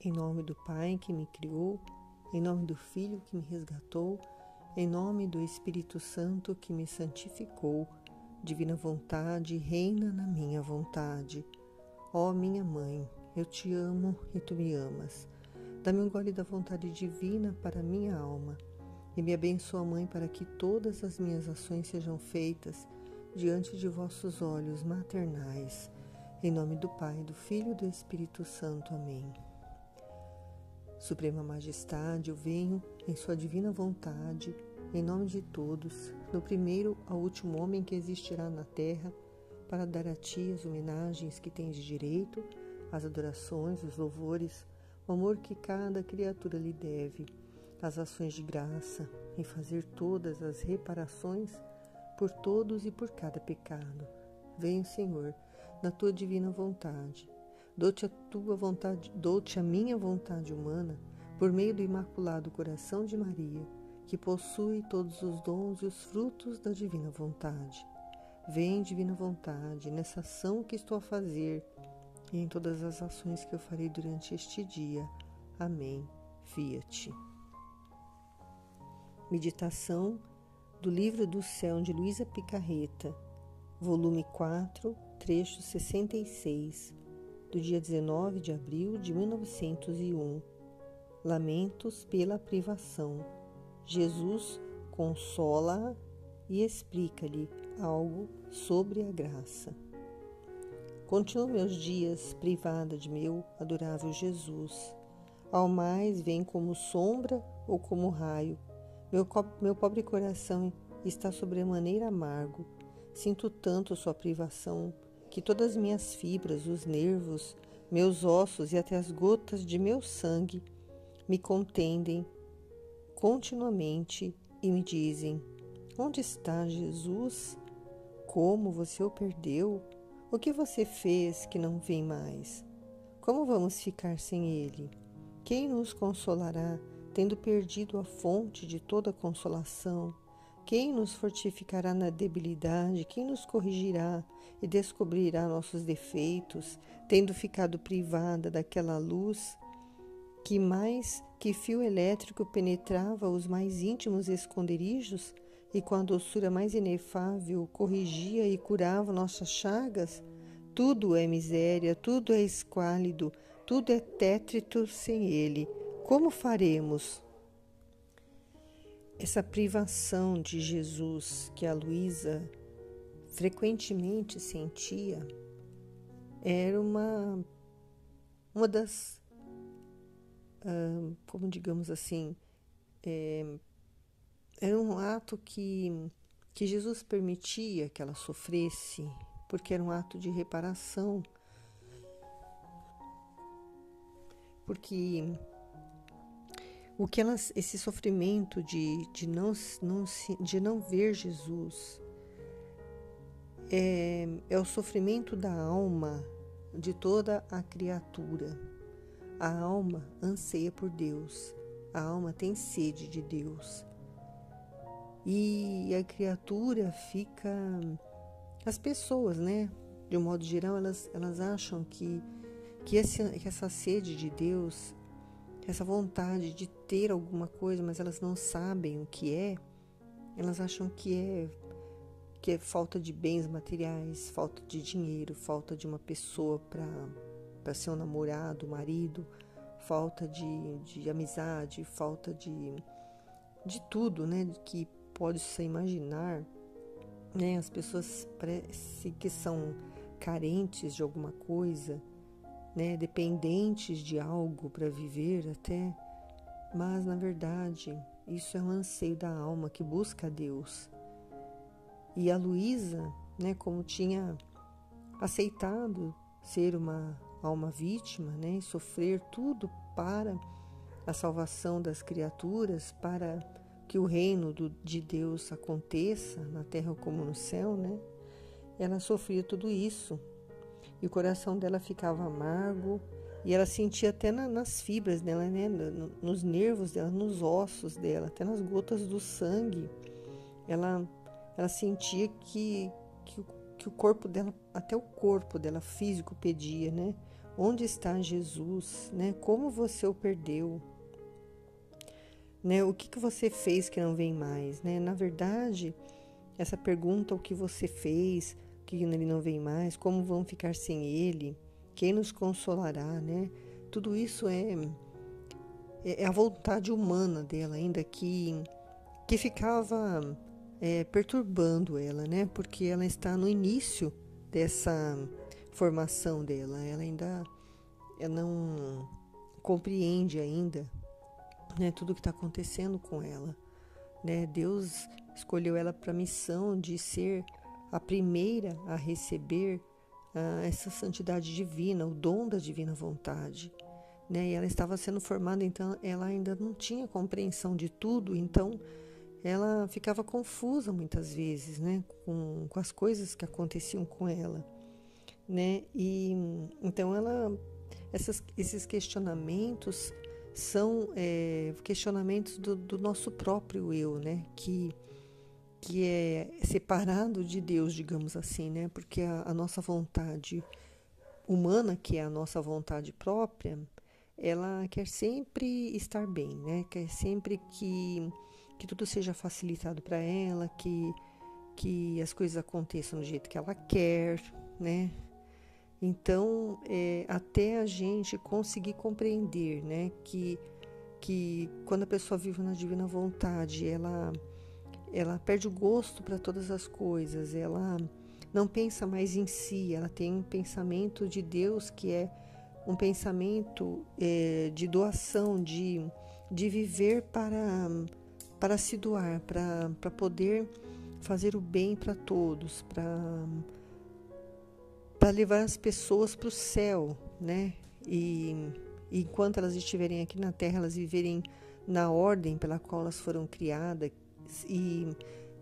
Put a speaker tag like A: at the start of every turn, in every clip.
A: Em nome do Pai que me criou, em nome do Filho que me resgatou, em nome do Espírito Santo que me santificou, divina vontade, reina na minha vontade. Ó minha Mãe, eu te amo e tu me amas. Dá-me um gole da vontade divina para a minha alma e me abençoa, Mãe, para que todas as minhas ações sejam feitas diante de vossos olhos maternais. Em nome do Pai, do Filho e do Espírito Santo. Amém. Suprema Majestade, eu venho em sua divina vontade, em nome de todos, do primeiro ao último homem que existirá na terra, para dar a ti as homenagens que tens direito, as adorações, os louvores, o amor que cada criatura lhe deve, as ações de graça e fazer todas as reparações por todos e por cada pecado. Venho, Senhor, na tua divina vontade. Dou-te a tua vontade, dou-te a minha vontade humana por meio do Imaculado Coração de Maria, que possui todos os dons e os frutos da divina vontade. Vem, divina vontade, nessa ação que estou a fazer e em todas as ações que eu farei durante este dia. Amém. Fiat. Meditação do Livro do Céu de Luísa Picarreta, volume 4, trecho 66, do dia 19 de abril de 1901. Lamentos pela privação. Jesus consola-a e explica-lhe algo sobre a graça. Continuo meus dias privada de meu adorável Jesus. Ao mais vem como sombra ou como raio. Meu pobre coração está sobremaneira amargo. Sinto tanto sua privação que todas as minhas fibras, os nervos, meus ossos e até as gotas de meu sangue me contendem continuamente e me dizem: onde está Jesus? Como você o perdeu? O que você fez que não vem mais? Como vamos ficar sem ele? Quem nos consolará, tendo perdido a fonte de toda consolação? Quem nos fortificará na debilidade? Quem nos corrigirá e descobrirá nossos defeitos, tendo ficado privada daquela luz que mais que fio elétrico penetrava os mais íntimos esconderijos e com a doçura mais inefável corrigia e curava nossas chagas? Tudo é miséria, tudo é esquálido, tudo é tétrito sem ele. Como faremos? Essa privação de Jesus que a Luísa frequentemente sentia era uma das, como digamos assim, era um ato que Jesus permitia que ela sofresse, porque era um ato de reparação, porque esse sofrimento de não ver Jesus é o sofrimento da alma de toda a criatura. A alma anseia por Deus, a alma tem sede de Deus. E a criatura fica... As pessoas, né, de um modo geral, elas acham que essa sede de Deus, essa vontade de ter alguma coisa, mas elas não sabem o que é, elas acham que é falta de bens materiais, falta de dinheiro, falta de uma pessoa para ser um namorado, um marido, falta de amizade, falta de tudo, né, que pode-se imaginar, né? As pessoas parecem que são carentes de alguma coisa, né, dependentes de algo para viver até, mas na verdade isso é um anseio da alma que busca a Deus. E a Luísa, né, como tinha aceitado ser uma alma vítima, né, e sofrer tudo para a salvação das criaturas, para que o reino de Deus aconteça na terra como no céu, né, ela sofria tudo isso. E o coração dela ficava amargo, e ela sentia até nas fibras dela, né, nos nervos dela, nos ossos dela, até nas gotas do sangue. Ela sentia que o corpo dela, até o corpo dela físico pedia, né, Onde está Jesus? Né? Como você o perdeu? Né? O que você fez que não vem mais? Né? Na verdade, essa pergunta, o que você fez, que ele não vem mais, como vão ficar sem ele, quem nos consolará, né? Tudo isso é a vontade humana dela ainda que ficava perturbando ela, né? Porque ela está no início dessa formação dela, ela não compreende ainda, né, tudo o que está acontecendo com ela, né? Deus escolheu ela para a missão de ser a primeira a receber essa santidade divina, o dom da divina vontade, né? E ela estava sendo formada, então ela ainda não tinha compreensão de tudo, então ela ficava confusa muitas vezes, né? Com as coisas que aconteciam com ela, né? E então esses questionamentos são questionamentos do nosso próprio eu, né? Que é separado de Deus, digamos assim, né? Porque a nossa vontade humana, que é a nossa vontade própria, ela quer sempre estar bem, né? Quer sempre que tudo seja facilitado para ela, que as coisas aconteçam do jeito que ela quer, né? Então, até a gente conseguir compreender, né, que quando a pessoa vive na divina vontade, ela perde o gosto para todas as coisas, ela não pensa mais em si, ela tem um pensamento de Deus que é um pensamento de doação, de viver para se doar, para poder fazer o bem para todos, para levar as pessoas para o céu, né? E enquanto elas estiverem aqui na Terra, elas viverem na ordem pela qual elas foram criadas e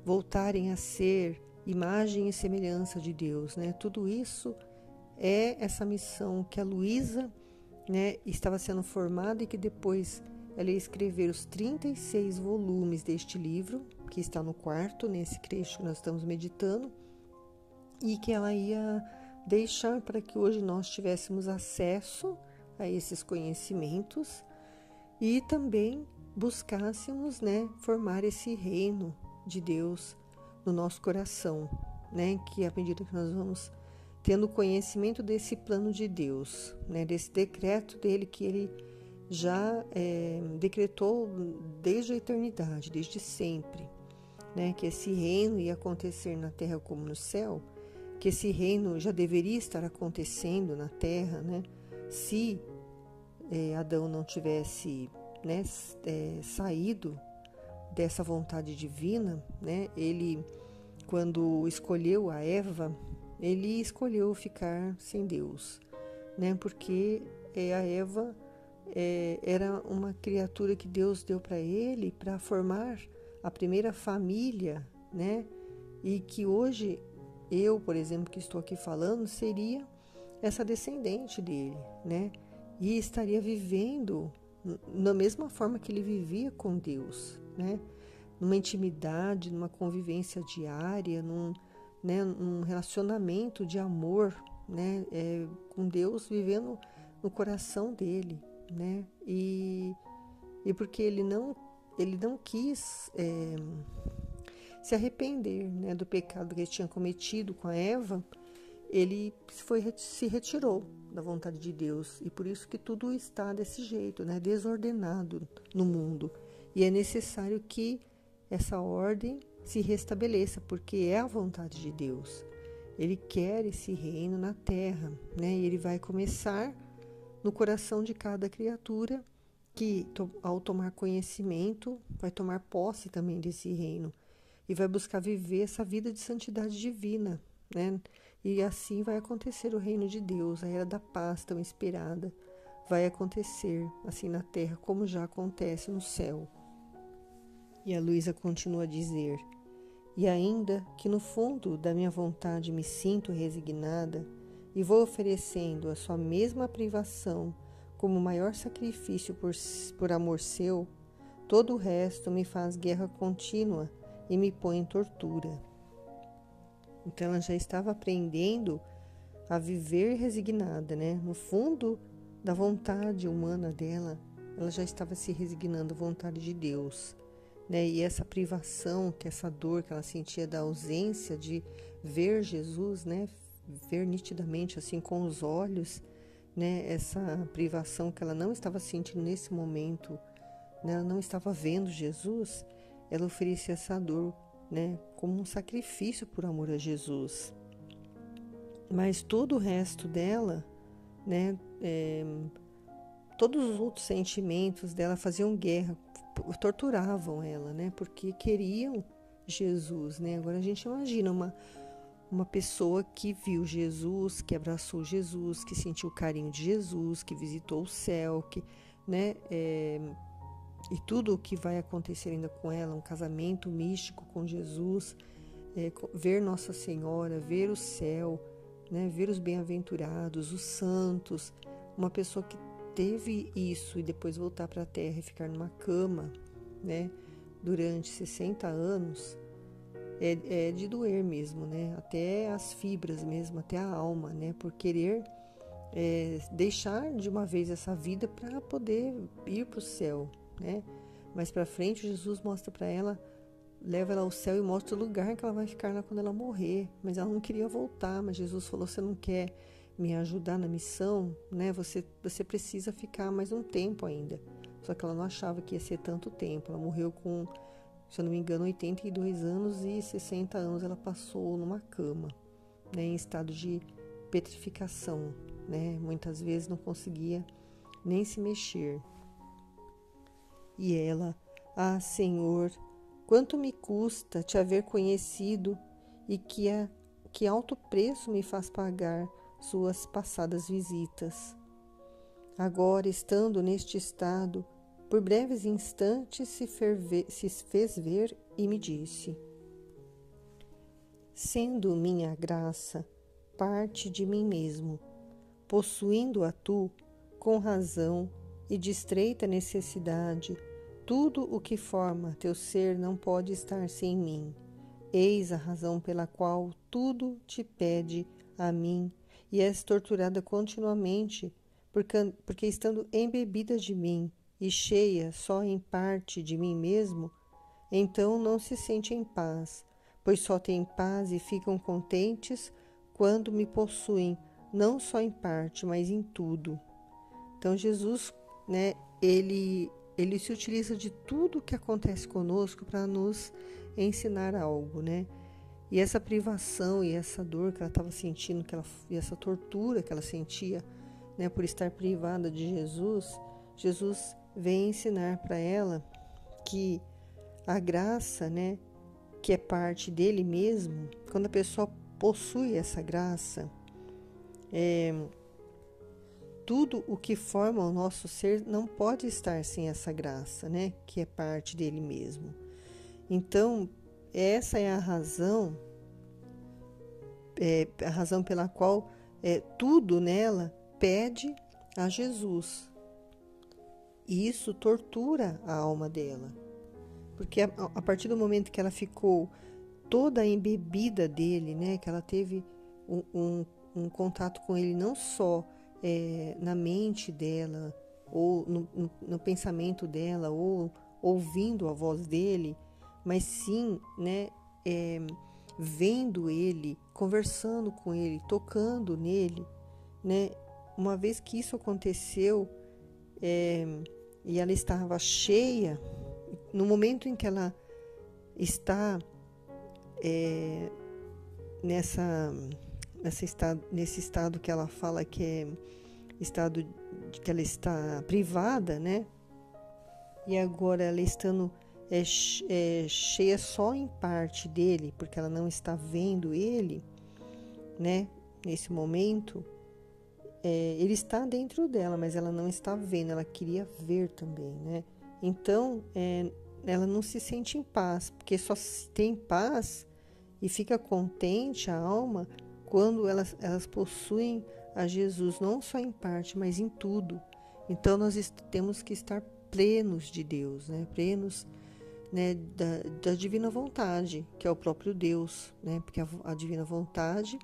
A: voltarem a ser imagem e semelhança de Deus, né? Tudo isso é essa missão que a Luísa, né, estava sendo formada e que depois ela ia escrever os 36 volumes deste livro, que está no quarto, nesse trecho que nós estamos meditando, e que ela ia deixar para que hoje nós tivéssemos acesso a esses conhecimentos e também buscássemos, né, formar esse reino de Deus no nosso coração, né, que à medida que nós vamos tendo conhecimento desse plano de Deus, né, desse decreto dele que ele já decretou desde a eternidade, desde sempre, né, que esse reino ia acontecer na terra como no céu, que esse reino já deveria estar acontecendo na terra, né, se Adão não tivesse, né, saído dessa vontade divina, né, ele, quando escolheu a Eva, ele escolheu ficar sem Deus, né, porque a Eva era uma criatura que Deus deu para ele para formar a primeira família, né, e que hoje eu, por exemplo, que estou aqui falando, seria essa descendente dele, né? E estaria vivendo na mesma forma que ele vivia com Deus, né? Numa intimidade, numa convivência diária, num relacionamento de amor, né? Com Deus, vivendo no coração dele, né? E porque ele não quis se arrepender, né, do pecado que ele tinha cometido com a Eva, ele se retirou da vontade de Deus, e por isso que tudo está desse jeito, né, desordenado no mundo, e é necessário que essa ordem se restabeleça, porque é a vontade de Deus. Ele quer esse reino na terra, né, e ele vai começar no coração de cada criatura que, ao tomar conhecimento, vai tomar posse também desse reino e vai buscar viver essa vida de santidade divina, né? E assim vai acontecer o reino de Deus, a era da paz tão esperada, vai acontecer assim na terra como já acontece no céu. E a Luísa continua a dizer: e ainda que no fundo da minha vontade me sinto resignada e vou oferecendo a sua mesma privação como maior sacrifício por amor seu, todo o resto me faz guerra contínua e me põe em tortura. Então ela já estava aprendendo a viver resignada, né? No fundo da vontade humana dela, ela já estava se resignando à vontade de Deus, né? E essa privação, que essa dor que ela sentia da ausência de ver Jesus, né? Ver nitidamente assim com os olhos, né? Essa privação que ela não estava sentindo nesse momento, né? Ela não estava vendo Jesus, ela oferecia essa dor, né? Como um sacrifício por amor a Jesus. Mas todo o resto dela, né? Todos os outros sentimentos dela faziam guerra, torturavam ela, né? Porque queriam Jesus, né? Agora a gente imagina uma pessoa que viu Jesus, que abraçou Jesus, que sentiu o carinho de Jesus, que visitou o céu, que, né? E tudo o que vai acontecer ainda com ela, um casamento místico com Jesus, ver Nossa Senhora, ver o céu, né? Ver os bem-aventurados, os santos, uma pessoa que teve isso e depois voltar para a Terra e ficar numa cama, né, durante 60 anos, é de doer mesmo, né, até as fibras mesmo, até a alma, né, por querer deixar de uma vez essa vida para poder ir para o céu, né, mas para frente Jesus mostra para ela, leva ela ao céu e mostra o lugar que ela vai ficar lá quando ela morrer, mas ela não queria voltar, mas Jesus falou, você não quer me ajudar na missão, né? Você precisa ficar mais um tempo ainda. Só que ela não achava que ia ser tanto tempo. Ela morreu com, se eu não me engano, 82 anos e 60 anos ela passou numa cama, né? Em estado de petrificação, né? Muitas vezes não conseguia nem se mexer. E ela, Senhor, quanto me custa te haver conhecido e que alto preço me faz pagar suas passadas visitas. Agora, estando neste estado, por breves instantes se fez ver e me disse: sendo minha graça parte de mim mesmo, possuindo-a tu, com razão e de estreita necessidade, tudo o que forma teu ser não pode estar sem mim. Eis a razão pela qual tudo te pede a mim e és torturada continuamente, porque estando embebida de mim e cheia só em parte de mim mesmo, então não se sente em paz, pois só têm paz e ficam contentes quando me possuem, não só em parte, mas em tudo. Então Jesus, né, ele se utiliza de tudo que acontece conosco para nos ensinar algo, né? E essa privação e essa dor que ela estava sentindo, e essa tortura que ela sentia, né, por estar privada de Jesus, Jesus vem ensinar para ela que a graça, né, que é parte dele mesmo, quando a pessoa possui essa graça, tudo o que forma o nosso ser não pode estar sem essa graça, né, que é parte dele mesmo. Então, essa é a razão pela qual tudo nela pede a Jesus. E isso tortura a alma dela. Porque a partir do momento que ela ficou toda embebida dele, né, que ela teve um contato com ele não só na mente dela, ou no pensamento dela, ou ouvindo a voz dele, mas sim, né, vendo ele, conversando com ele, tocando nele, né? Uma vez que isso aconteceu e ela estava cheia, no momento em que ela está nesse estado que ela fala que é estado de que ela está privada, né? E agora ela estando cheia só em parte dele, porque ela não está vendo ele, né? Nesse momento, ele está dentro dela, mas ela não está vendo, ela queria ver também, né? Então, ela não se sente em paz, porque só se tem paz e fica contente a alma quando elas possuem a Jesus, não só em parte, mas em tudo. Então, nós temos que estar plenos de Deus, né? Plenos, né, da divina vontade, que é o próprio Deus, né? Porque a divina vontade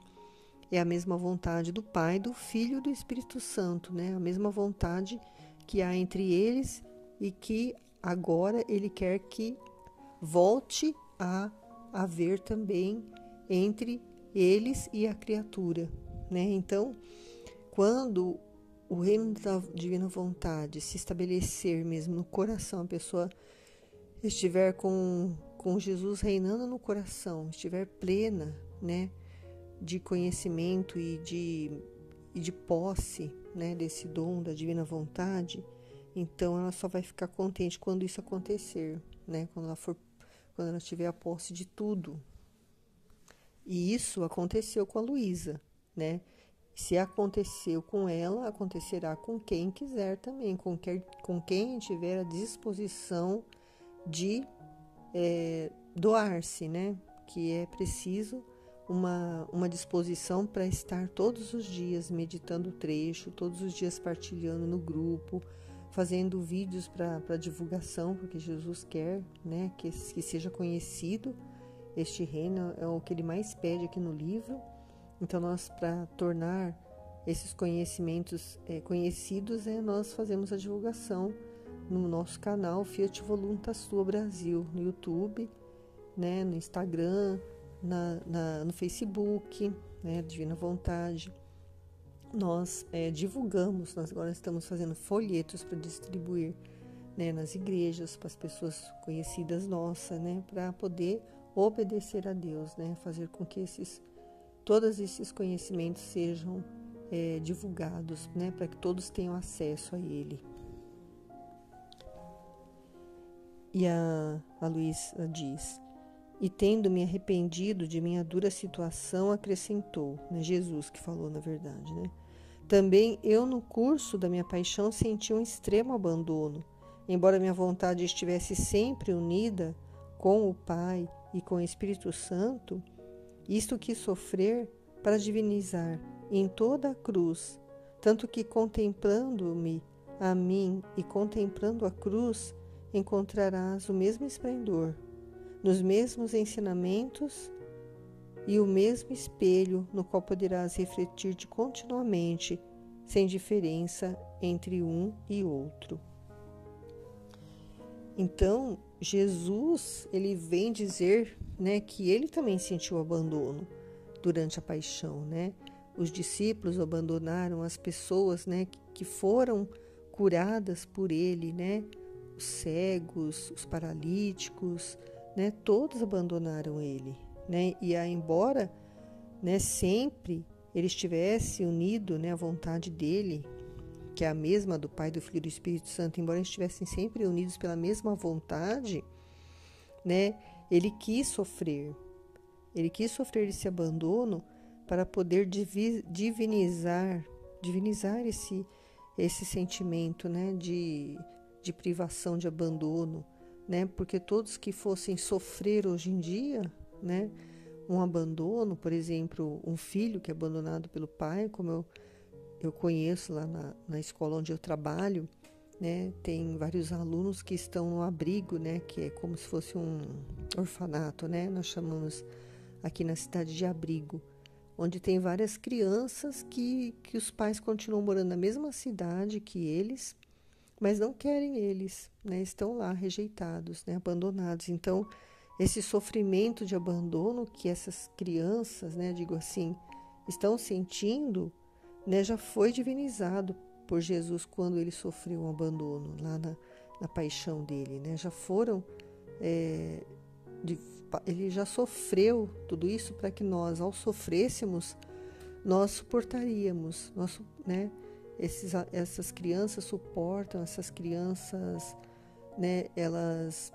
A: é a mesma vontade do Pai, do Filho e do Espírito Santo, né? A mesma vontade que há entre eles e que agora ele quer que volte a haver também entre eles e a criatura, né? Então, quando o reino da divina vontade se estabelecer mesmo no coração, a pessoa estiver com Jesus reinando no coração, estiver plena, né, de conhecimento e de posse, né, desse dom da divina vontade, então ela só vai ficar contente quando isso acontecer, né, quando ela tiver a posse de tudo. E isso aconteceu com a Luísa, né? Se aconteceu com ela, acontecerá com quem quiser também, com quem tiver a disposição de doar-se, né? Que é preciso uma disposição para estar todos os dias meditando o trecho, todos os dias partilhando no grupo, fazendo vídeos para divulgação, porque Jesus quer, né, que seja conhecido. Este reino é o que ele mais pede aqui no livro. Então, nós, para tornar esses conhecimentos conhecidos, nós fazemos a divulgação no nosso canal Fiat Voluntas Sua Brasil, no YouTube, né, no Instagram, no Facebook, né, Divina Vontade. Nós divulgamos, nós agora estamos fazendo folhetos para distribuir, né, nas igrejas, para as pessoas conhecidas nossas, né, para poder obedecer a Deus, né, fazer com que todos esses conhecimentos sejam divulgados, né, para que todos tenham acesso a ele. E a Luísa diz: e tendo me arrependido de minha dura situação, acrescentou, né, Jesus que falou na verdade, né, também eu no curso da minha paixão senti um extremo abandono, embora minha vontade estivesse sempre unida com o Pai e com o Espírito Santo, isto quis sofrer para divinizar em toda a cruz, tanto que contemplando-me a mim e contemplando a cruz, encontrarás o mesmo esplendor, nos mesmos ensinamentos e o mesmo espelho no qual poderás refletir-te continuamente, sem diferença entre um e outro. Então, Jesus, ele vem dizer, né, que ele também sentiu abandono durante a paixão, né? Os discípulos abandonaram as pessoas, né, que foram curadas por ele, né? Os cegos, os paralíticos, né, todos abandonaram ele, né? E embora, né, sempre ele estivesse unido, né, à vontade dele, que é a mesma do Pai, do Filho e do Espírito Santo, embora eles estivessem sempre unidos pela mesma vontade, né, ele quis sofrer esse abandono para poder divinizar esse sentimento, né, de privação, de abandono, né, porque todos que fossem sofrer hoje em dia, né, um abandono, por exemplo, um filho que é abandonado pelo pai, como eu conheço lá na escola onde eu trabalho, né, tem vários alunos que estão no abrigo, né, que é como se fosse um orfanato, né, nós chamamos aqui na cidade de abrigo, onde tem várias crianças que os pais continuam morando na mesma cidade que eles, mas não querem eles, né, estão lá rejeitados, né, abandonados. Então, esse sofrimento de abandono que essas crianças, né, digo assim, estão sentindo, né, já foi divinizado por Jesus quando ele sofreu um abandono lá na paixão dele, né? Já foram, ele já sofreu tudo isso para que nós, ao sofrêssemos, nós suportaríamos, né? Essas crianças suportam, essas crianças, né? Elas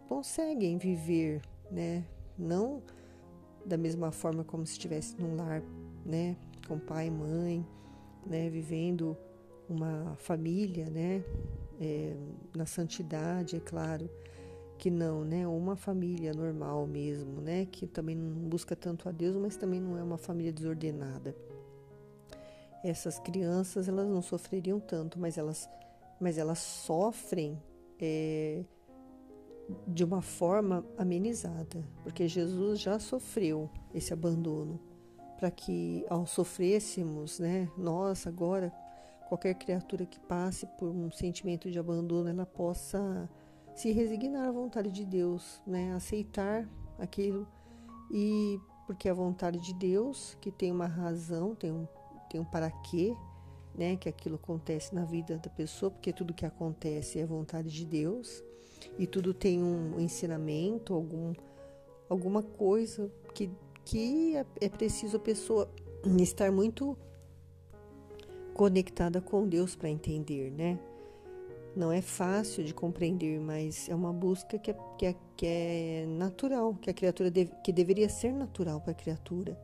A: conseguem viver, né? Não da mesma forma como se estivesse num lar, né? Com pai e mãe, né, vivendo uma família, né, na santidade, é claro que não, né, uma família normal mesmo, né, que também não busca tanto a Deus, mas também não é uma família desordenada. Essas crianças, elas não sofreriam tanto, mas elas sofrem de uma forma amenizada, porque Jesus já sofreu esse abandono para que ao sofrêssemos, né, nós agora, qualquer criatura que passe por um sentimento de abandono, ela possa se resignar à vontade de Deus, né, aceitar aquilo, e porque a vontade de Deus, que tem uma razão, tem um para quê, né, que aquilo acontece na vida da pessoa, porque tudo que acontece é vontade de Deus, e tudo tem um ensinamento, alguma coisa que é preciso a pessoa estar muito conectada com Deus para entender, né? Não é fácil de compreender, mas é uma busca que é natural, que a criatura que deveria ser natural para a criatura.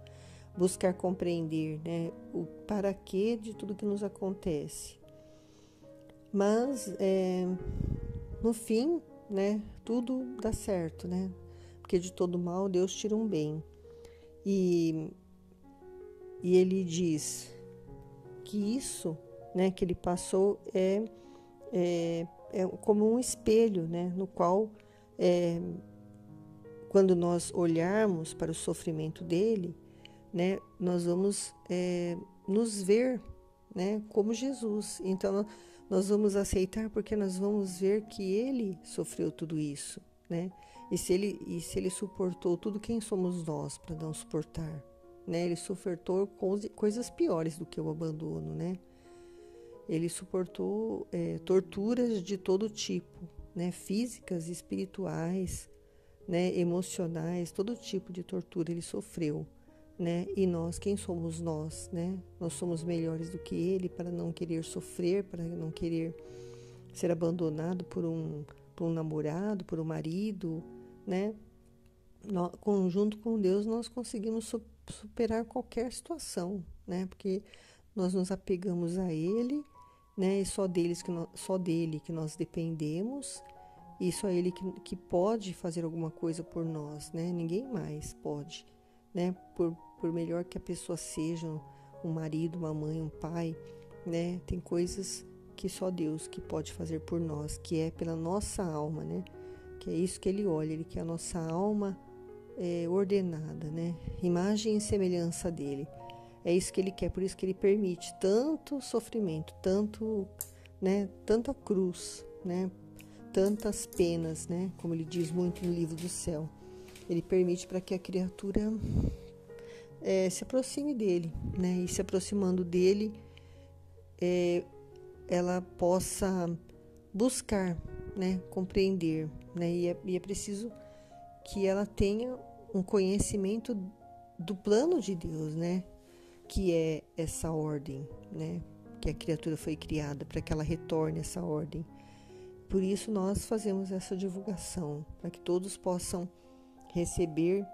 A: Buscar compreender, né, o para quê de tudo que nos acontece. Mas, no fim, né, tudo dá certo, né? Porque de todo mal Deus tira um bem. E ele diz que isso, né, que ele passou é como um espelho, né, no qual, quando nós olharmos para o sofrimento dele, né, nós vamos nos ver, né, como Jesus. Então, nós vamos aceitar porque nós vamos ver que ele sofreu tudo isso, né? E se ele suportou tudo, quem somos nós para não suportar? Né? Ele suportou coisas piores do que o abandono, né? Ele suportou torturas de todo tipo, né? Físicas, espirituais, né? Emocionais, todo tipo de tortura ele sofreu, né? E nós, quem somos nós, né? Nós somos melhores do que ele para não querer sofrer, para não querer ser abandonado por um namorado, por um marido, né? Junto com Deus nós conseguimos superar qualquer situação, né? Porque nós nos apegamos a Ele, né? E só dele que nós dependemos, e só Ele que pode fazer alguma coisa por nós, né? Ninguém mais pode, né? Por melhor que a pessoa seja, um marido, uma mãe, um pai, né? Tem coisas que só Deus que pode fazer por nós, que é pela nossa alma, né? Que é isso que Ele olha, Ele quer a nossa alma ordenada, né? Imagem e semelhança dele. É isso que Ele quer, por isso que Ele permite tanto sofrimento, tanto, né? Tanta cruz, né? Tantas penas, né? Como Ele diz muito no livro do céu. Ele permite para que a criatura se aproxime dele, né? E se aproximando dele, ela possa buscar, né? Compreender, né? E é preciso que ela tenha um conhecimento do plano de Deus, né? Que é essa ordem, né? Que a criatura foi criada para que ela retorne essa ordem. Por isso nós fazemos essa divulgação, para que todos possam receber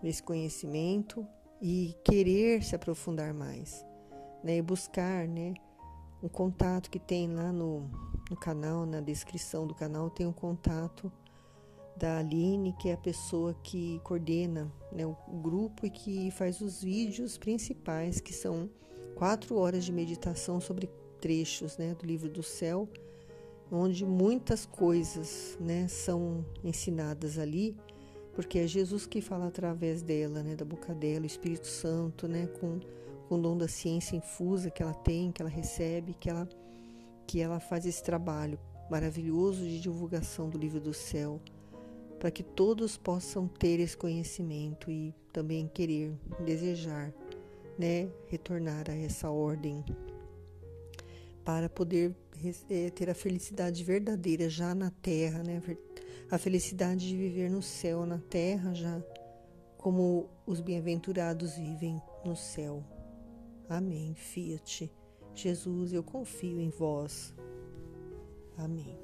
A: esse conhecimento e querer se aprofundar mais, né? E buscar, né? Um contato que tem lá no canal, na descrição do canal, tem um contato da Aline, que é a pessoa que coordena, né, o grupo e que faz os vídeos principais, que são 4 horas de meditação sobre trechos, né, do livro do céu, onde muitas coisas, né, são ensinadas ali, porque é Jesus que fala através dela, né, da boca dela, o Espírito Santo, né, com o dom da ciência infusa que ela tem, que ela recebe, que ela faz esse trabalho maravilhoso de divulgação do livro do céu, para que todos possam ter esse conhecimento e também querer, desejar, né, retornar a essa ordem, para poder ter a felicidade verdadeira já na terra, né, a felicidade de viver no céu, na terra, já como os bem-aventurados vivem no céu. Amém. Fiat. Jesus, eu confio em vós. Amém.